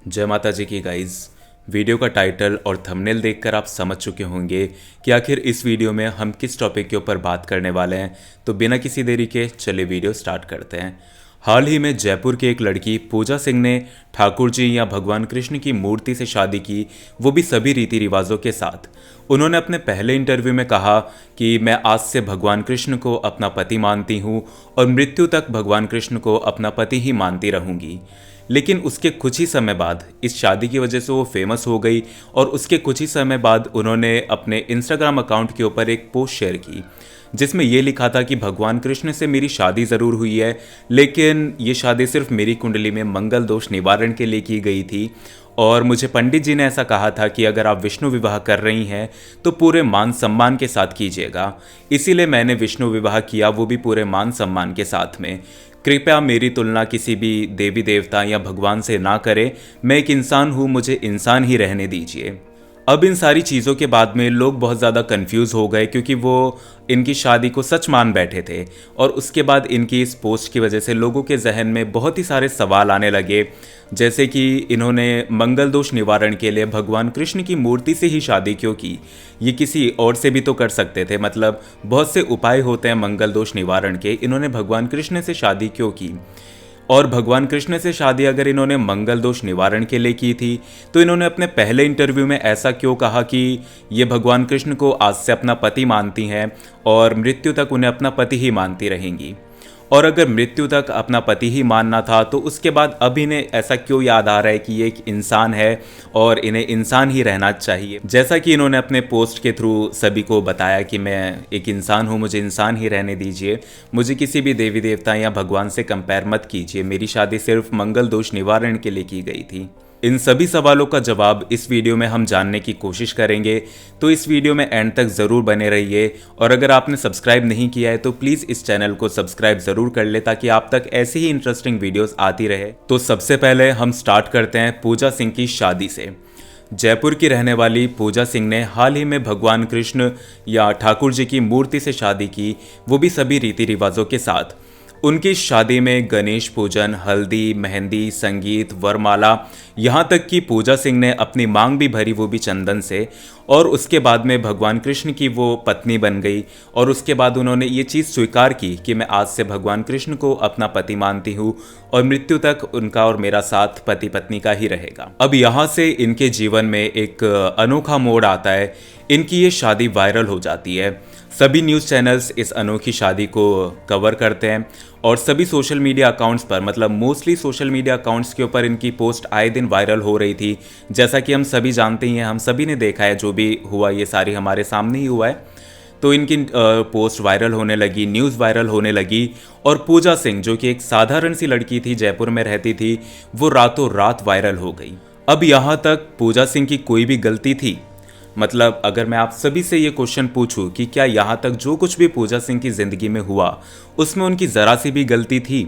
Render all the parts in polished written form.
जय माता जी की गाइज। वीडियो का टाइटल और थंबनेल देखकर आप समझ चुके होंगे कि आखिर इस वीडियो में हम किस टॉपिक के ऊपर बात करने वाले हैं। तो बिना किसी देरी के चलिए वीडियो स्टार्ट करते हैं। हाल ही में जयपुर की एक लड़की पूजा सिंह ने ठाकुर जी या भगवान कृष्ण की मूर्ति से शादी की, वो भी सभी रीति रिवाजों के साथ। उन्होंने अपने पहले इंटरव्यू में कहा कि मैं आज से भगवान कृष्ण को अपना पति मानती हूँ और मृत्यु तक भगवान कृष्ण को अपना पति ही मानती रहूँगी। लेकिन उसके कुछ ही समय बाद इस शादी की वजह से वो फेमस हो गई और उसके कुछ ही समय बाद उन्होंने अपने इंस्टाग्राम अकाउंट के ऊपर एक पोस्ट शेयर की जिसमें ये लिखा था कि भगवान कृष्ण से मेरी शादी ज़रूर हुई है, लेकिन ये शादी सिर्फ मेरी कुंडली में मंगल दोष निवारण के लिए की गई थी और मुझे पंडित जी ने ऐसा कहा था कि अगर आप विष्णु विवाह कर रही हैं तो पूरे मान सम्मान के साथ कीजिएगा। इसीलिए मैंने विष्णु विवाह किया, वो भी पूरे मान सम्मान के साथ में। कृपया मेरी तुलना किसी भी देवी देवता या भगवान से ना करें। मैं एक इंसान हूँ, मुझे इंसान ही रहने दीजिए। अब इन सारी चीज़ों के बाद में लोग बहुत ज़्यादा कंफ्यूज हो गए क्योंकि वो इनकी शादी को सच मान बैठे थे और उसके बाद इनकी इस पोस्ट की वजह से लोगों के जहन में बहुत ही सारे सवाल आने लगे, जैसे कि इन्होंने मंगल दोष निवारण के लिए भगवान कृष्ण की मूर्ति से ही शादी क्यों की। ये किसी और से भी तो कर सकते थे, मतलब बहुत से उपाय होते हैं मंगल दोष निवारण के, इन्होंने भगवान कृष्ण से शादी क्यों की। और भगवान कृष्ण से शादी अगर इन्होंने मंगल दोष निवारण के लिए की थी तो इन्होंने अपने पहले इंटरव्यू में ऐसा क्यों कहा कि ये भगवान कृष्ण को आज से अपना पति मानती हैं और मृत्यु तक उन्हें अपना पति ही मानती रहेंगी। और अगर मृत्यु तक अपना पति ही मानना था तो उसके बाद अब इन्हें ऐसा क्यों याद आ रहा है कि ये एक इंसान है और इन्हें इंसान ही रहना चाहिए। जैसा कि इन्होंने अपने पोस्ट के थ्रू सभी को बताया कि मैं एक इंसान हूँ, मुझे इंसान ही रहने दीजिए, मुझे किसी भी देवी देवता या भगवान से कंपेयर मत कीजिए, मेरी शादी सिर्फ मंगल दोष निवारण के लिए की गई थी। इन सभी सवालों का जवाब इस वीडियो में हम जानने की कोशिश करेंगे, तो इस वीडियो में एंड तक ज़रूर बने रहिए। और अगर आपने सब्सक्राइब नहीं किया है तो प्लीज़ इस चैनल को सब्सक्राइब ज़रूर कर ले ताकि आप तक ऐसी ही इंटरेस्टिंग वीडियोस आती रहे। तो सबसे पहले हम स्टार्ट करते हैं पूजा सिंह की शादी से। जयपुर की रहने वाली पूजा सिंह ने हाल ही में भगवान कृष्ण या ठाकुर जी की मूर्ति से शादी की, वो भी सभी रीति रिवाजों के साथ। उनकी शादी में गणेश पूजन, हल्दी, मेहंदी, संगीत, वरमाला, यहाँ तक कि पूजा सिंह ने अपनी मांग भी भरी, वो भी चंदन से। और उसके बाद में भगवान कृष्ण की वो पत्नी बन गई और उसके बाद उन्होंने ये चीज़ स्वीकार की कि मैं आज से भगवान कृष्ण को अपना पति मानती हूँ और मृत्यु तक उनका और मेरा साथ पति पत्नी का ही रहेगा। अब यहाँ से इनके जीवन में एक अनोखा मोड़ आता है। इनकी ये शादी वायरल हो जाती है, सभी न्यूज़ चैनल्स इस अनोखी शादी को कवर करते हैं और सभी सोशल मीडिया अकाउंट्स पर, मतलब मोस्टली सोशल मीडिया अकाउंट्स के ऊपर इनकी पोस्ट आए दिन वायरल हो रही थी। जैसा कि हम सभी जानते ही हैं, हम सभी ने देखा है, जो भी हुआ ये सारी हमारे सामने ही हुआ है। तो इनकी पोस्ट वायरल होने लगी, न्यूज़ वायरल होने लगी और पूजा सिंह, जो कि एक साधारण सी लड़की थी, जयपुर में रहती थी, वो रातों रात वायरल हो गई। अब यहाँ तक पूजा सिंह की कोई भी गलती थी? मतलब अगर मैं आप सभी से ये क्वेश्चन पूछूं कि क्या यहाँ तक जो कुछ भी पूजा सिंह की ज़िंदगी में हुआ उसमें उनकी ज़रा सी भी गलती थी?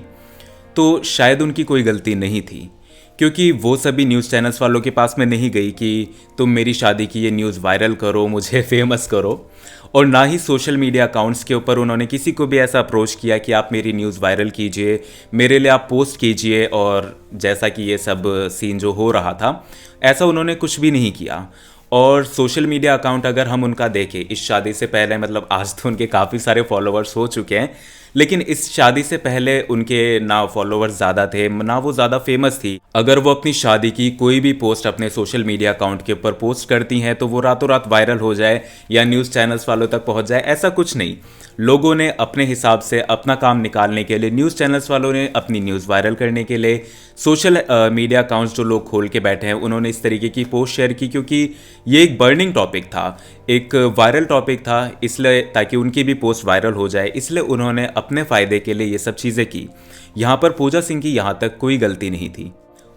तो शायद उनकी कोई गलती नहीं थी, क्योंकि वो सभी न्यूज़ चैनल्स वालों के पास में नहीं गई कि तुम मेरी शादी की ये न्यूज़ वायरल करो, मुझे फेमस करो। और ना ही सोशल मीडिया अकाउंट्स के ऊपर उन्होंने किसी को भी ऐसा अप्रोच किया कि आप मेरी न्यूज़ वायरल कीजिए, मेरे लिए आप पोस्ट कीजिए। और जैसा कि ये सब सीन जो हो रहा था, ऐसा उन्होंने कुछ भी नहीं किया। और सोशल मीडिया अकाउंट अगर हम उनका देखें इस शादी से पहले, मतलब आज तो उनके काफ़ी सारे फॉलोअर्स हो चुके हैं, लेकिन इस शादी से पहले उनके ना फॉलोअर्स ज़्यादा थे, ना वो ज़्यादा फेमस थी। अगर वो अपनी शादी की कोई भी पोस्ट अपने सोशल मीडिया अकाउंट के ऊपर पोस्ट करती हैं तो वो रातों रात वायरल हो जाए या न्यूज़ चैनल्स वालों तक पहुंच जाए, ऐसा कुछ नहीं। लोगों ने अपने हिसाब से अपना काम निकालने के लिए, न्यूज़ चैनल्स वालों ने अपनी न्यूज़ वायरल करने के लिए, सोशल मीडिया अकाउंट्स जो लोग खोल के बैठे हैं उन्होंने इस तरीके की पोस्ट शेयर की क्योंकि ये एक बर्निंग टॉपिक था, एक वायरल टॉपिक था, इसलिए ताकि उनकी भी पोस्ट वायरल हो जाए, इसलिए उन्होंने अपने फ़ायदे के लिए ये सब चीज़ें की। यहाँ पर पूजा सिंह की यहाँ तक कोई गलती नहीं थी।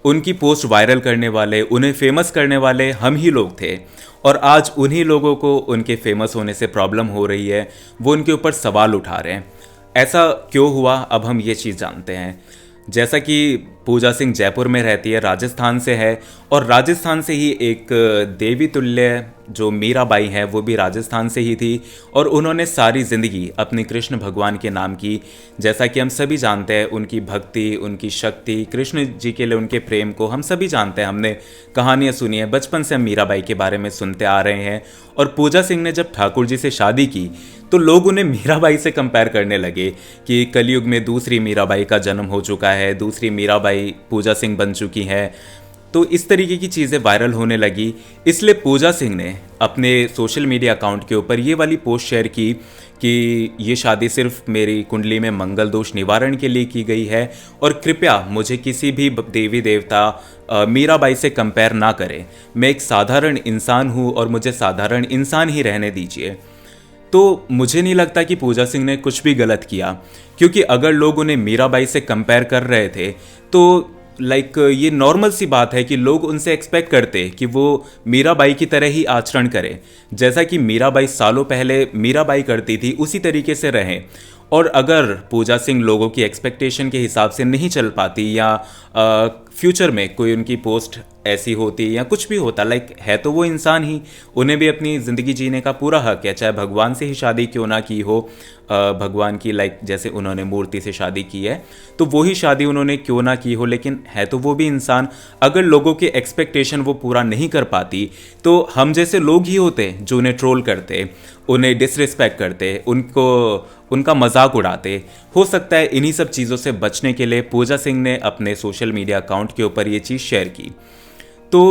उनकी पोस्ट वायरल करने वाले, उन्हें फेमस करने वाले हम ही लोग थे और आज उन्हीं लोगों को उनके फेमस होने से प्रॉब्लम हो रही है, वो उनके ऊपर सवाल उठा रहे हैं। ऐसा क्यों हुआ, अब हम ये चीज़ जानते हैं। जैसा कि पूजा सिंह जयपुर में रहती है, राजस्थान से है, और राजस्थान से ही एक देवी तुल्य जो मीराबाई है वो भी राजस्थान से ही थी, और उन्होंने सारी ज़िंदगी अपनी कृष्ण भगवान के नाम की। जैसा कि हम सभी जानते हैं उनकी भक्ति, उनकी शक्ति, कृष्ण जी के लिए उनके प्रेम को हम सभी जानते हैं, हमने कहानियाँ सुनी है, बचपन से हम मीराबाई के बारे में सुनते आ रहे हैं। और पूजा सिंह ने जब ठाकुर जी से शादी की तो लोग उन्हें मीराबाई से कंपेयर करने लगे कि कलयुग में दूसरी मीराबाई का जन्म हो चुका है, दूसरी मीराबाई पूजा सिंह बन चुकी हैं। तो इस तरीके की चीज़ें वायरल होने लगी। इसलिए पूजा सिंह ने अपने सोशल मीडिया अकाउंट के ऊपर ये वाली पोस्ट शेयर की कि ये शादी सिर्फ मेरी कुंडली में मंगल दोष निवारण के लिए की गई है, और कृपया मुझे किसी भी देवी देवता मीराबाई से कंपेयर ना करें। मैं एक साधारण इंसान हूँ और मुझे साधारण इंसान ही रहने दीजिए। तो मुझे नहीं लगता कि पूजा सिंह ने कुछ भी गलत किया, क्योंकि अगर लोग उन्हें मीराबाई से कंपेयर कर रहे थे तो ये नॉर्मल सी बात है कि लोग उनसे एक्सपेक्ट करते कि वो मीराबाई की तरह ही आचरण करें। जैसा कि मीराबाई सालों पहले मीराबाई करती थी उसी तरीके से रहें। और अगर पूजा सिंह लोगों की एक्सपेक्टेशन के हिसाब से नहीं चल पाती, या फ्यूचर में कोई उनकी पोस्ट ऐसी होती या कुछ भी होता, है तो वो इंसान ही, उन्हें भी अपनी ज़िंदगी जीने का पूरा हक है, चाहे भगवान से ही शादी क्यों ना की हो, भगवान की जैसे उन्होंने मूर्ति से शादी की है तो वही शादी उन्होंने क्यों ना की हो, लेकिन है तो वो भी इंसान। अगर लोगों के एक्सपेक्टेशन वो पूरा नहीं कर पाती तो हम जैसे लोग ही होते जो उन्हें ट्रोल करते, उन्हें डिसरिस्पेक्ट करते, उनका मजाक उड़ाते। हो सकता है इन्हीं सब चीज़ों से बचने के लिए पूजा सिंह ने अपने सोशल मीडिया अकाउंट के ऊपर ये चीज़ शेयर की। तो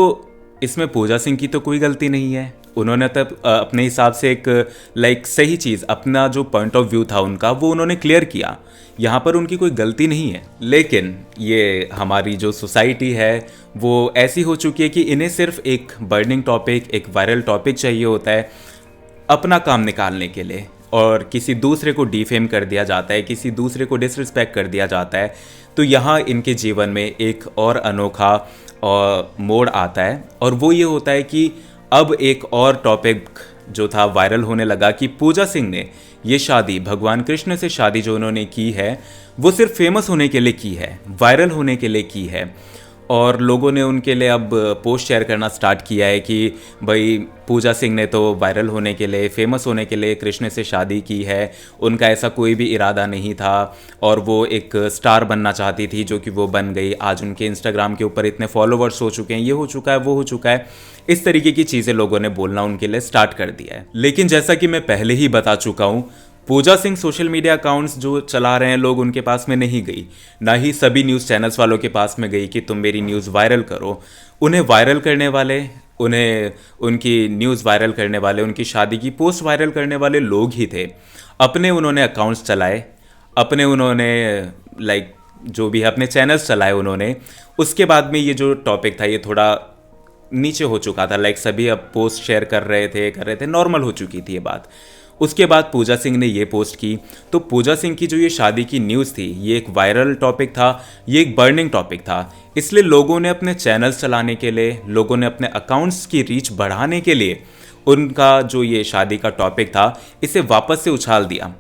इसमें पूजा सिंह की तो कोई गलती नहीं है, उन्होंने तब अपने हिसाब से एक सही चीज़, अपना जो पॉइंट ऑफ व्यू था उनका वो उन्होंने क्लियर किया। यहाँ पर उनकी कोई गलती नहीं है। लेकिन ये हमारी जो सोसाइटी है वो ऐसी हो चुकी है कि इन्हें सिर्फ एक बर्निंग टॉपिक, एक वायरल टॉपिक चाहिए होता है अपना काम निकालने के लिए, और किसी दूसरे को डिफेम कर दिया जाता है, किसी दूसरे को डिसरिस्पेक्ट कर दिया जाता है। तो यहाँ इनके जीवन में एक और अनोखा मोड़ आता है, और वो ये होता है कि अब एक और टॉपिक जो था वायरल होने लगा कि पूजा सिंह ने ये शादी, भगवान कृष्ण से शादी जो उन्होंने की है वो सिर्फ फेमस होने के लिए की है, वायरल होने के लिए की है। और लोगों ने उनके लिए अब पोस्ट शेयर करना स्टार्ट किया है कि भाई पूजा सिंह ने तो वायरल होने के लिए, फेमस होने के लिए कृष्ण से शादी की है, उनका ऐसा कोई भी इरादा नहीं था, और वो एक स्टार बनना चाहती थी जो कि वो बन गई। आज उनके इंस्टाग्राम के ऊपर इतने फॉलोवर्स हो चुके हैं, ये हो चुका है, वो हो चुका है। इस तरीके की चीज़ें लोगों ने बोलना उनके लिए स्टार्ट कर दिया है। लेकिन जैसा कि मैं पहले ही बता चुका हूँ, पूजा सिंह सोशल मीडिया अकाउंट्स जो चला रहे हैं लोग, उनके पास में नहीं गई, ना ही सभी न्यूज़ चैनल्स वालों के पास में गई कि तुम मेरी न्यूज़ वायरल करो। उन्हें वायरल करने वाले, उन्हें उनकी न्यूज़ वायरल करने वाले, उनकी शादी की पोस्ट वायरल करने वाले लोग ही थे। अपने उन्होंने अकाउंट्स चलाए, अपने उन्होंने जो भी है अपने चैनल्स चलाए उन्होंने। उसके बाद में ये जो टॉपिक था ये थोड़ा नीचे हो चुका था, सभी अब पोस्ट शेयर कर रहे थे, नॉर्मल हो चुकी थी ये बात। उसके बाद पूजा सिंह ने ये पोस्ट की, तो पूजा सिंह की जो ये शादी की न्यूज़ थी ये एक वायरल टॉपिक था, ये एक बर्निंग टॉपिक था। इसलिए लोगों ने अपने चैनल्स चलाने के लिए, लोगों ने अपने अकाउंट्स की रीच बढ़ाने के लिए उनका जो ये शादी का टॉपिक था इसे वापस से उछाल दिया।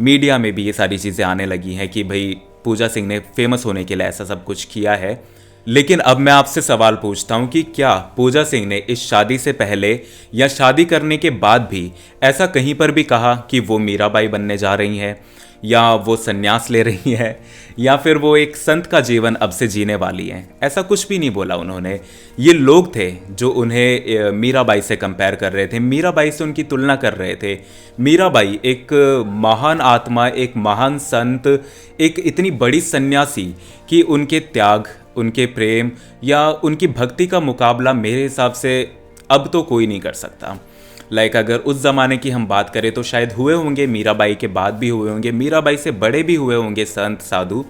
मीडिया में भी ये सारी चीज़ें आने लगी हैं कि भाई पूजा सिंह ने फेमस होने के लिए ऐसा सब कुछ किया है। लेकिन अब मैं आपसे सवाल पूछता हूं कि क्या पूजा सिंह ने इस शादी से पहले या शादी करने के बाद भी ऐसा कहीं पर भी कहा कि वो मीराबाई बनने जा रही हैं, या वो संन्यास ले रही है, या फिर वो एक संत का जीवन अब से जीने वाली हैं? ऐसा कुछ भी नहीं बोला उन्होंने। ये लोग थे जो उन्हें मीराबाई से कंपेयर कर रहे थे, मीराबाई से उनकी तुलना कर रहे थे। मीराबाई एक महान आत्मा, एक महान संत, एक इतनी बड़ी सन्यासी कि उनके त्याग, उनके प्रेम या उनकी भक्ति का मुकाबला मेरे हिसाब से अब तो कोई नहीं कर सकता। अगर उस ज़माने की हम बात करें तो शायद हुए होंगे, मीराबाई के बाद भी हुए होंगे, मीराबाई से बड़े भी हुए होंगे संत साधु,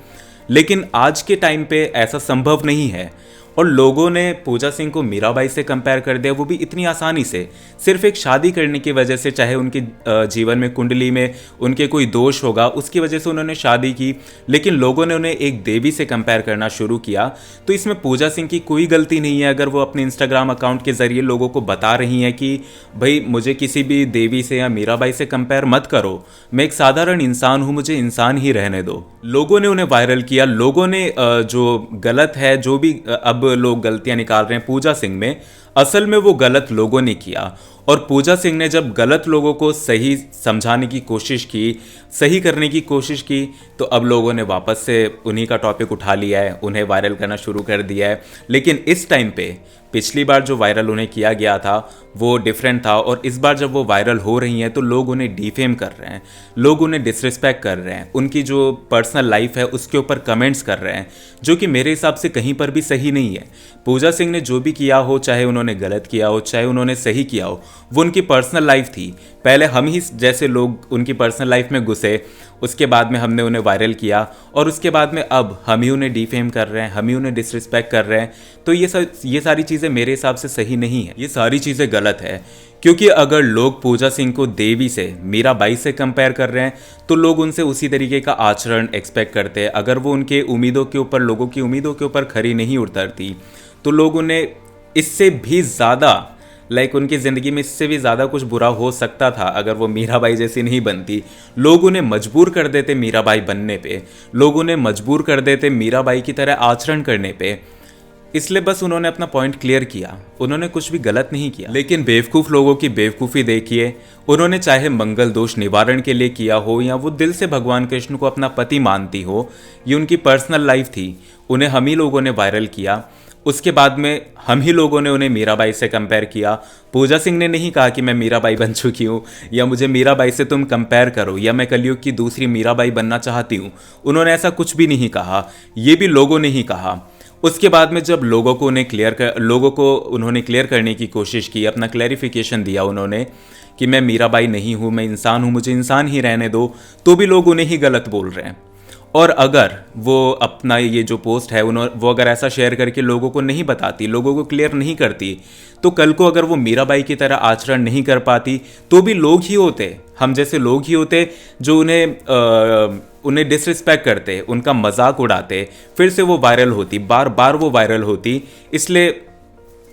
लेकिन आज के टाइम पे ऐसा संभव नहीं है। और लोगों ने पूजा सिंह को मीराबाई से कंपेयर कर दिया, वो भी इतनी आसानी से। सिर्फ एक शादी करने की वजह से, चाहे उनके जीवन में कुंडली में उनके कोई दोष होगा उसकी वजह से उन्होंने शादी की, लेकिन लोगों ने उन्हें एक देवी से कंपेयर करना शुरू किया। तो इसमें पूजा सिंह की कोई गलती नहीं है अगर वो अपने इंस्टाग्राम अकाउंट के जरिए लोगों को बता रही हैं कि भाई मुझे किसी भी देवी से या मीराबाई से कंपेयर मत करो, मैं एक साधारण इंसान हूं, मुझे इंसान ही रहने दो। लोगों ने उन्हें वायरल किया। लोगों ने जो गलत है, जो भी अब लोग गलतियां निकाल रहे हैं पूजा सिंह में, असल में वो गलत लोगों ने किया। और पूजा सिंह ने जब गलत लोगों को सही समझाने की कोशिश की, सही करने की कोशिश की, तो अब लोगों ने वापस से उन्हीं का टॉपिक उठा लिया है, उन्हें वायरल करना शुरू कर दिया है। लेकिन इस टाइम पे पिछली बार जो वायरल उन्हें किया गया था वो डिफरेंट था, और इस बार जब वो वायरल हो रही हैं तो लोग उन्हें डिफेम कर रहे हैं, लोग उन्हें डिसरिस्पेक्ट कर रहे हैं, उनकी जो पर्सनल लाइफ है उसके ऊपर कमेंट्स कर रहे हैं, जो कि मेरे हिसाब से कहीं पर भी सही नहीं है। पूजा सिंह ने जो भी किया हो, चाहे उन्होंने गलत किया हो चाहे उन्होंने सही किया हो, वो उनकी पर्सनल लाइफ थी। पहले हम ही जैसे लोग उनकी पर्सनल लाइफ में घुसे, उसके बाद में हमने उन्हें वायरल किया, और उसके बाद में अब हम ही उन्हें डिफेम कर रहे हैं, हम ही उन्हें डिसरिस्पेक्ट कर रहे हैं। तो ये सारी चीज़ें मेरे हिसाब से सही नहीं है, ये सारी चीज़ें गलत है। क्योंकि अगर लोग पूजा सिंह को देवी से, मीराबाई से कंपेयर कर रहे हैं, तो लोग उनसे उसी तरीके का आचरण एक्सपेक्ट करते हैं। अगर वो उनके उम्मीदों के ऊपर, लोगों की उम्मीदों के ऊपर खरी नहीं उतरती, तो लोग उन्हें इससे भी ज़्यादा, उनकी ज़िंदगी में इससे भी ज़्यादा कुछ बुरा हो सकता था अगर वो मीराबाई जैसी नहीं बनती। लोग उन्हें मजबूर कर देते मीराबाई बनने पे, लोग उन्हें मजबूर कर देते मीराबाई की तरह आचरण करने पे। इसलिए बस उन्होंने अपना पॉइंट क्लियर किया, उन्होंने कुछ भी गलत नहीं किया। लेकिन बेवकूफ़ लोगों की बेवकूफ़ी देखिए, उन्होंने चाहे मंगल दोष निवारण के लिए किया हो या वो दिल से भगवान कृष्ण को अपना पति मानती हो, ये उनकी पर्सनल लाइफ थी, उन्हें हम ही लोगों ने वायरल किया। उसके बाद में हम ही लोगों ने उन्हें मीराबाई से कंपेयर किया। पूजा सिंह ने नहीं कहा कि मैं मीराबाई बन चुकी हूँ, या मुझे मीराबाई से तुम कंपेयर करो, या मैं कलयुग की दूसरी मीराबाई बनना चाहती हूँ। उन्होंने ऐसा कुछ भी नहीं कहा, ये भी लोगों ने ही कहा। उसके बाद में जब लोगों को उन्होंने क्लियर करने की कोशिश की, अपना क्लैरिफिकेशन दिया उन्होंने कि मैं मीराबाई नहीं हूँ, मैं इंसान हूँ, मुझे इंसान ही रहने दो, तो भी लोग उन्हें ही गलत बोल रहे हैं। और अगर वो अपना ये जो पोस्ट है वो अगर ऐसा शेयर करके लोगों को नहीं बताती, लोगों को क्लियर नहीं करती, तो कल को अगर वो मीराबाई की तरह आचरण नहीं कर पाती, तो भी लोग ही होते, हम जैसे लोग ही होते जो उन्हें डिसरिस्पेक्ट करते, उनका मजाक उड़ाते, फिर से वो वायरल होती, बार बार वो वायरल होती। इसलिए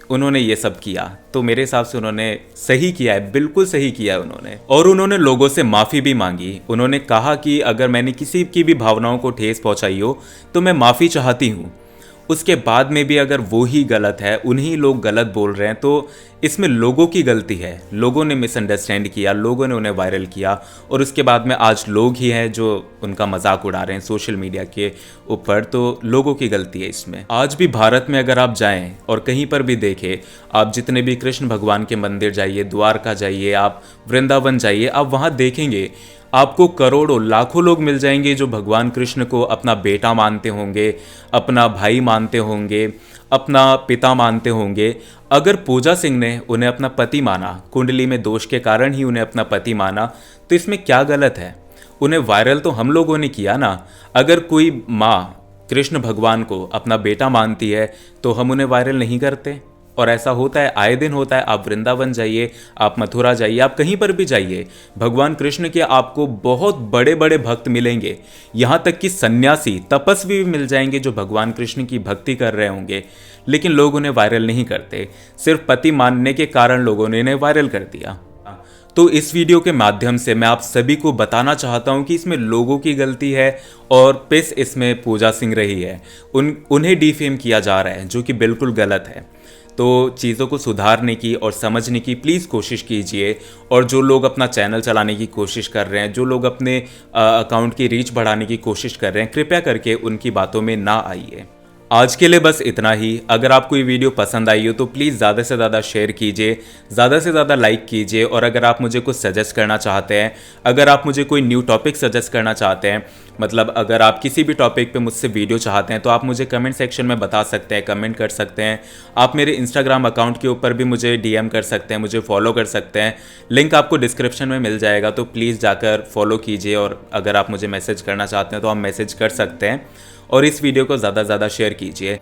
उन्होंने ये सब किया। तो मेरे हिसाब से उन्होंने सही किया है, बिल्कुल सही किया है उन्होंने। और उन्होंने लोगों से माफ़ी भी मांगी। उन्होंने कहा कि अगर मैंने किसी की भी भावनाओं को ठेस पहुंचाई हो तो मैं माफ़ी चाहती हूँ। उसके बाद में भी अगर वो ही गलत है, उन्हीं लोग गलत बोल रहे हैं, तो इसमें लोगों की गलती है। लोगों ने मिसअंडरस्टैंड किया, लोगों ने उन्हें वायरल किया, और उसके बाद में आज लोग ही हैं जो उनका मजाक उड़ा रहे हैं सोशल मीडिया के ऊपर। तो लोगों की गलती है इसमें। आज भी भारत में अगर आप जाएं और कहीं पर भी देखें, आप जितने भी कृष्ण भगवान के मंदिर जाइए, द्वारका जाइए, आप वृंदावन जाइए, आप वहाँ देखेंगे आपको करोड़ों लाखों लोग मिल जाएंगे जो भगवान कृष्ण को अपना बेटा मानते होंगे, अपना भाई मानते होंगे, अपना पिता मानते होंगे। अगर पूजा सिंह ने उन्हें अपना पति माना, कुंडली में दोष के कारण ही उन्हें अपना पति माना, तो इसमें क्या गलत है? उन्हें वायरल तो हम लोगों ने किया ना। अगर कोई माँ कृष्ण भगवान को अपना बेटा मानती है तो हम उन्हें वायरल नहीं करते? और ऐसा होता है, आए दिन होता है। आप वृंदावन जाइए, आप मथुरा जाइए, आप कहीं पर भी जाइए, भगवान कृष्ण के आपको बहुत बड़े बड़े भक्त मिलेंगे। यहाँ तक कि सन्यासी, तपस्वी भी मिल जाएंगे जो भगवान कृष्ण की भक्ति कर रहे होंगे, लेकिन लोग उन्हें वायरल नहीं करते। सिर्फ पति मानने के कारण लोगों ने इन्हें वायरल कर दिया। तो इस वीडियो के माध्यम से मैं आप सभी को बताना चाहता हूं कि इसमें लोगों की गलती है और पिस इसमें पूजा सिंह रही है। उन्हें डिफेम किया जा रहा है, जो कि बिल्कुल गलत है। तो चीज़ों को सुधारने की और समझने की प्लीज़ कोशिश कीजिए। और जो लोग अपना चैनल चलाने की कोशिश कर रहे हैं, जो लोग अपने अकाउंट की रीच बढ़ाने की कोशिश कर रहे हैं, कृपया करके उनकी बातों में ना आइए। आज के लिए बस इतना ही। अगर आपको ये वीडियो पसंद आई हो तो प्लीज़ ज़्यादा से ज़्यादा शेयर कीजिए, ज़्यादा से ज़्यादा लाइक कीजिए। और अगर आप मुझे कुछ सजेस्ट करना चाहते हैं, अगर आप मुझे कोई न्यू टॉपिक सजेस्ट करना चाहते हैं, मतलब अगर आप किसी भी टॉपिक पे मुझसे वीडियो चाहते हैं, तो आप मुझे कमेंट सेक्शन में बता सकते हैं, कमेंट कर सकते हैं। आप मेरे इंस्टाग्राम अकाउंट के ऊपर भी मुझे डीएम कर सकते हैं, मुझे फॉलो कर सकते हैं। लिंक आपको डिस्क्रिप्शन में मिल जाएगा, तो प्लीज़ जाकर फॉलो कीजिए। और अगर आप मुझे मैसेज करना चाहते हैं तो आप मैसेज कर सकते हैं। और इस वीडियो को ज़्यादा से ज़्यादा शेयर कीजिए।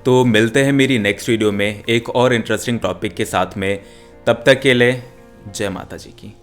तो मिलते हैं मेरी नेक्स्ट वीडियो में एक और इंटरेस्टिंग टॉपिक के साथ में। तब तक के लिए जय माता जी की।